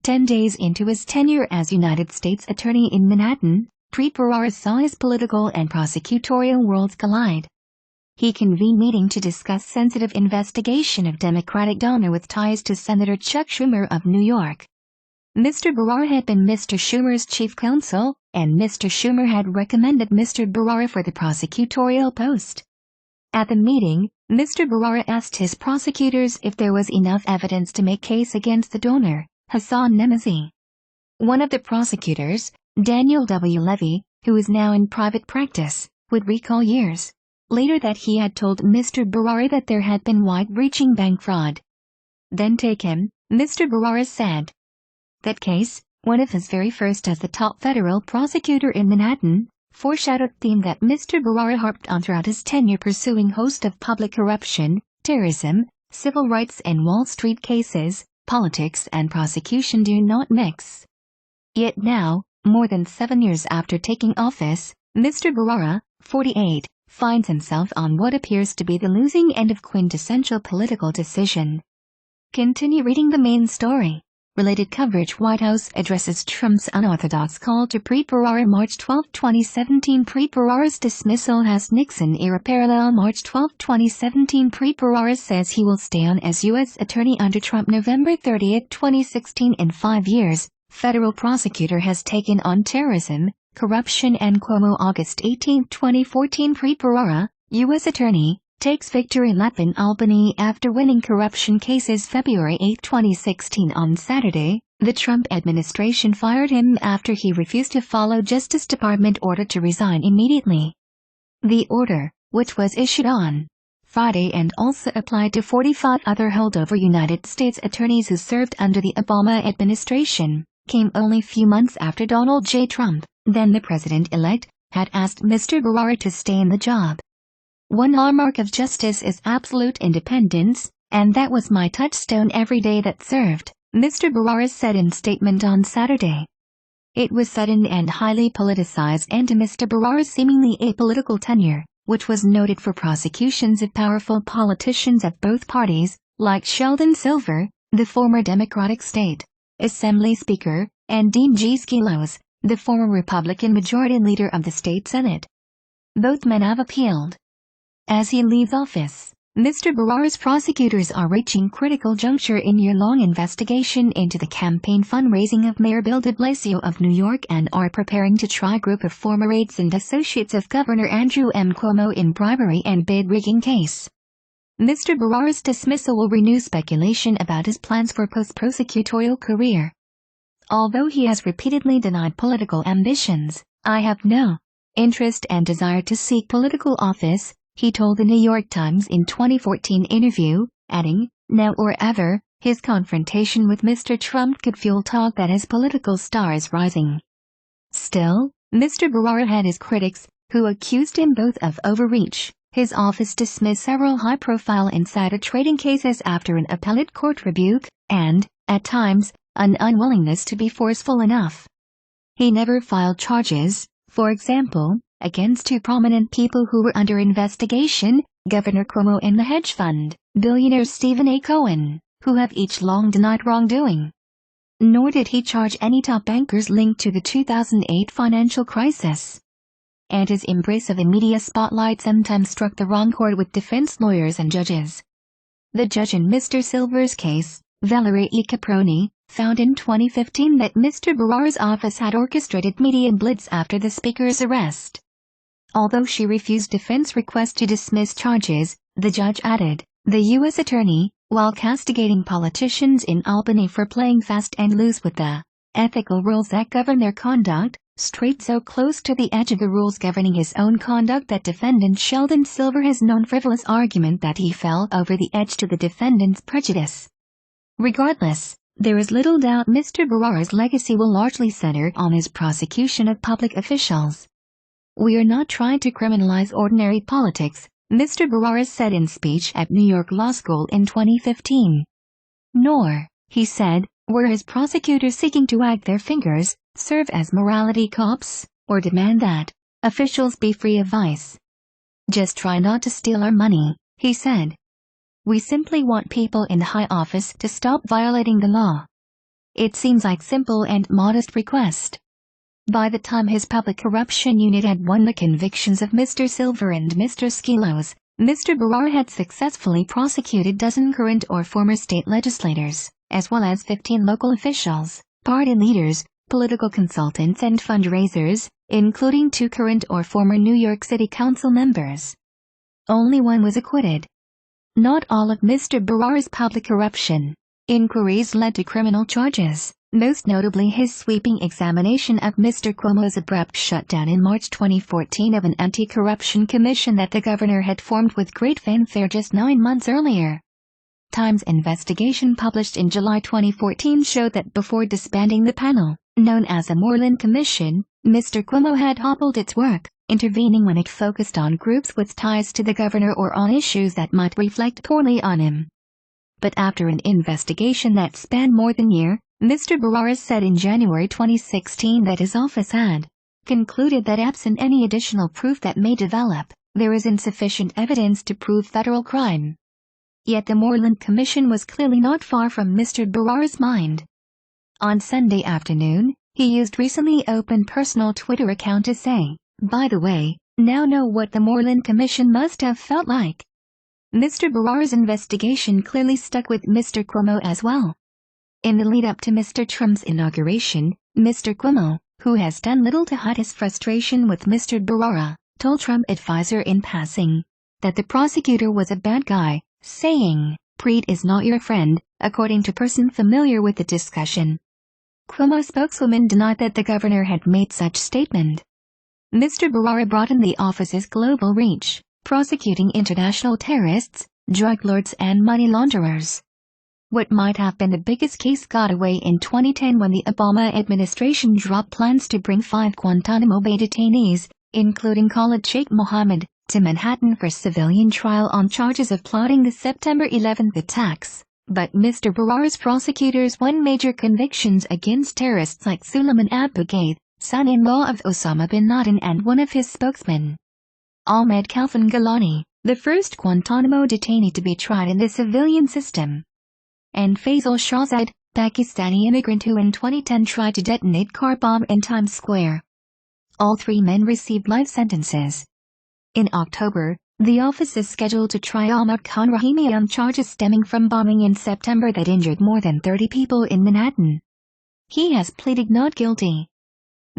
10 days into his tenure as United States Attorney in Manhattan, Preet Bharara saw his political and prosecutorial worlds collide. He convened a meeting to discuss sensitive investigation of Democratic donor with ties to Senator Chuck Schumer of New York. Mr. Bharara had been Mr. Schumer's chief counsel, and Mr. Schumer had recommended Mr. Bharara for the prosecutorial post. At the meeting, Mr. Bharara asked his prosecutors if there was enough evidence to make case against the donor, Hassan Nemezi. One of the prosecutors, Daniel W. Levy, who is now in private practice, would recall years later that he had told Mr. Bharara that there had been wide-reaching bank fraud. Then take him, Mr. Bharara said. That case, one of his very first as the top federal prosecutor in Manhattan, foreshadowed a theme that Mr. Bharara harped on throughout his tenure, pursuing host of public corruption, terrorism, civil rights and Wall Street cases. Politics and prosecution do not mix. Yet now, more than 7 years after taking office, Mr. Bharara, 48, finds himself on what appears to be the losing end of quintessential political decision. Continue reading the main story. Related coverage. White House addresses Trump's unorthodox call to Preet Bharara. March 12, 2017. Preet Bharara's dismissal has Nixon era parallel. March 12, 2017. Preet Bharara says he will stay on as U.S. Attorney under Trump. November 30, 2016. In 5 years, federal prosecutor has taken on terrorism, corruption and Cuomo. August 18, 2014. Preet Bharara, U.S. Attorney, takes victory lap in Albany after winning corruption cases. February 8, 2016. On Saturday, the Trump administration fired him after he refused to follow Justice Department order to resign immediately. The order, which was issued on Friday and also applied to 45 other holdover United States attorneys who served under the Obama administration, came only few months after Donald J. Trump, then the president-elect, had asked Mr. Bharara to stay in the job. One hallmark of justice is absolute independence, and that was my touchstone every day that served, Mr. Bharara said in statement on Saturday. It was sudden and highly politicized end to Mr. Bharara's seemingly apolitical tenure, which was noted for prosecutions of powerful politicians of both parties, like Sheldon Silver, the former Democratic State Assembly Speaker, and Dean G. Skelos, the former Republican Majority Leader of the state Senate. Both men have appealed. As he leaves office, Mr. Bharara's prosecutors are reaching critical juncture in year-long investigation into the campaign fundraising of Mayor Bill de Blasio of New York and are preparing to try a group of former aides and associates of Governor Andrew M. Cuomo in bribery and bid-rigging case. Mr. Bharara's dismissal will renew speculation about his plans for post-prosecutorial career. Although he has repeatedly denied political ambitions, "I have no interest and desire to seek political office," he told the New York Times in 2014 interview, adding, "Now or ever, his confrontation with Mr. Trump could fuel talk that his political star is rising." Still, Mr. Bharara had his critics, who accused him both of overreach. His office dismissed several high-profile insider trading cases after an appellate court rebuke, and, at times, an unwillingness to be forceful enough. He never filed charges, for example, against two prominent people who were under investigation, Governor Cuomo and the hedge fund billionaire Stephen A. Cohen, who have each long denied wrongdoing. Nor did he charge any top bankers linked to the 2008 financial crisis. And his embrace of the media spotlight sometimes struck the wrong chord with defense lawyers and judges. The judge in Mr. Silver's case, Valerie E. Caproni, found in 2015 that Mr. Bharara's office had orchestrated media blitz after the speaker's arrest. Although she refused defense requests to dismiss charges, the judge added, the U.S. Attorney, while castigating politicians in Albany for playing fast and loose with the ethical rules that govern their conduct, strayed so close to the edge of the rules governing his own conduct that defendant Sheldon Silver has known frivolous argument that he fell over the edge to the defendant's prejudice. Regardless, there is little doubt Mr. Bharara's legacy will largely center on his prosecution of public officials. "We are not trying to criminalize ordinary politics," Mr. Bharara said in speech at New York Law School in 2015. Nor, he said, were his prosecutors seeking to wag their fingers, serve as morality cops, or demand that officials be free of vice. "Just try not to steal our money," he said. "We simply want people in high office to stop violating the law." It seems like simple and modest request. By the time his public corruption unit had won the convictions of Mr. Silver and Mr. Skilos, Mr. Bharara had successfully prosecuted dozen current or former state legislators, as well as 15 local officials, party leaders, political consultants and fundraisers, including 2 current or former New York City Council members. Only one was acquitted. Not all of Mr. Bharara's public corruption inquiries led to criminal charges, most notably his sweeping examination of Mr. Cuomo's abrupt shutdown in March 2014 of an anti-corruption commission that the governor had formed with great fanfare just 9 months earlier. Times investigation published in July 2014 showed that before disbanding the panel, known as the Moreland Commission, Mr. Cuomo had hobbled its work, intervening when it focused on groups with ties to the governor or on issues that might reflect poorly on him. But after an investigation that spanned more than a year, Mr. Bharara said in January 2016 that his office had concluded that absent any additional proof that may develop, there is insufficient evidence to prove federal crime. Yet the Moreland Commission was clearly not far from Mr. Bharara's mind. On Sunday afternoon, he used recently opened personal Twitter account to say, "By the way, now know what the Moreland Commission must have felt like." Mr. Bharara's investigation clearly stuck with Mr. Cuomo as well. In the lead-up to Mr. Trump's inauguration, Mr. Cuomo, who has done little to hide his frustration with Mr. Bharara, told Trump advisor in passing that the prosecutor was a bad guy, saying, "Preet is not your friend," according to person familiar with the discussion. Cuomo spokeswoman denied that the governor had made such statement. Mr. Bharara broadened the office's global reach, prosecuting international terrorists, drug lords and money launderers. What might have been the biggest case got away in 2010 when the Obama administration dropped plans to bring 5 Guantanamo Bay detainees, including Khalid Sheikh Mohammed, to Manhattan for civilian trial on charges of plotting the September 11 attacks. But Mr. Bharara's prosecutors won major convictions against terrorists like Suleiman Abu Ghaith, son-in-law of Osama bin Laden and one of his spokesmen. Ahmed Khalfan Gilani, the first Guantanamo detainee to be tried in the civilian system. And Faisal Shahzad, Pakistani immigrant who in 2010 tried to detonate car bomb in Times Square. All 3 men received life sentences. In October, the office is scheduled to try Ahmad Khan Rahimi on charges stemming from bombing in September that injured more than 30 people in Manhattan. He has pleaded not guilty.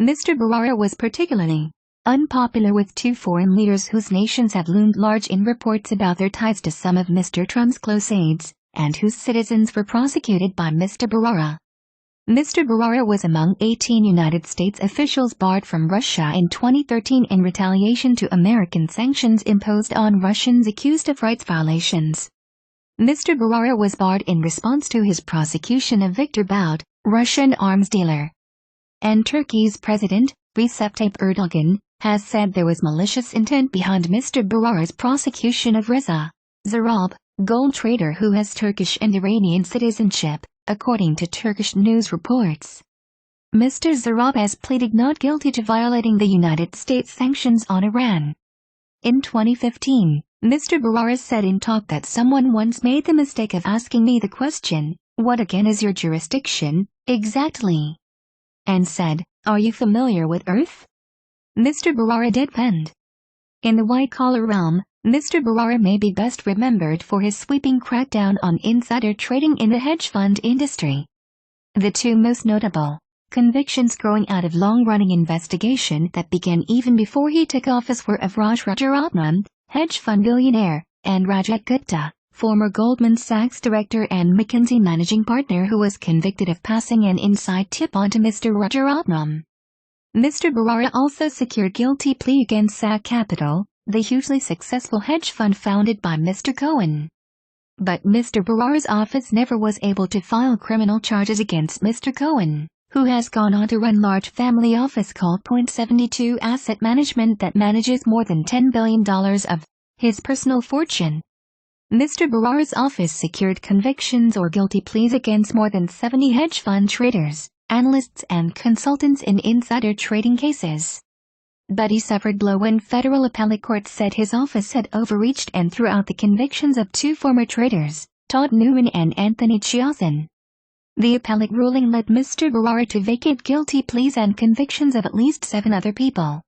Mr. Bharara was particularly unpopular with 2 foreign leaders whose nations have loomed large in reports about their ties to some of Mr. Trump's close aides, and whose citizens were prosecuted by Mr. Bharara. Mr. Bharara was among 18 United States officials barred from Russia in 2013 in retaliation to American sanctions imposed on Russians accused of rights violations. Mr. Bharara was barred in response to his prosecution of Viktor Bout, Russian arms dealer. And Turkey's President, Recep Tayyip Erdogan, has said there was malicious intent behind Mr. Bharara's prosecution of Reza Zarrab, gold trader who has Turkish and Iranian citizenship, according to Turkish news reports. Mr. Zarrab has pleaded not guilty to violating the United States sanctions on Iran. In 2015, Mr. Bharara said in talk that someone once made the mistake of asking me the question, "What again is your jurisdiction, exactly?" and said, "Are you familiar with Earth?" Mr. Bharara deadpanned. In the white-collar realm, Mr. Bharara may be best remembered for his sweeping crackdown on insider trading in the hedge fund industry. The 2 most notable convictions growing out of long-running investigation that began even before he took office were of Raj Rajaratnam, hedge fund billionaire, and Rajat Gupta, former Goldman Sachs director and McKinsey managing partner who was convicted of passing an inside tip on to Mr. Rajaratnam. Mr. Bharara also secured guilty plea against SAC Capital, the hugely successful hedge fund founded by Mr. Cohen. But Mr. Bharara's office never was able to file criminal charges against Mr. Cohen, who has gone on to run large family office called Point72 Asset Management that manages more than $10 billion of his personal fortune. Mr. Bharara's office secured convictions or guilty pleas against more than 70 hedge fund traders, analysts and consultants in insider trading cases. But he suffered blow when federal appellate court said his office had overreached and threw out the convictions of 2 former traders, Todd Newman and Anthony Chiazin. The appellate ruling led Mr. Bharara to vacate guilty pleas and convictions of at least 7 other people.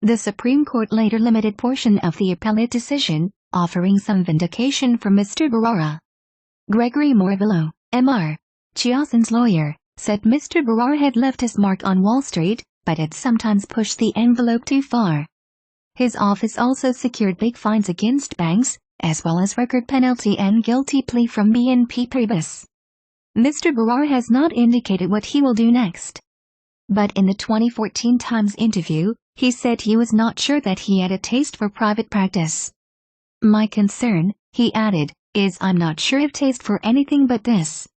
The Supreme Court later limited portion of the appellate decision, offering some vindication for Mr. Bharara. Gregory Morvillo, M.R. Chiasson's lawyer, said Mr. Bharara had left his mark on Wall Street, but had sometimes pushed the envelope too far. His office also secured big fines against banks, as well as record penalty and guilty plea from BNP Paribas. Mr. Bharara has not indicated what he will do next. But in the 2014 Times interview, he said he was not sure that he had a taste for private practice. "My concern," he added, "is I'm not sure of taste for anything but this."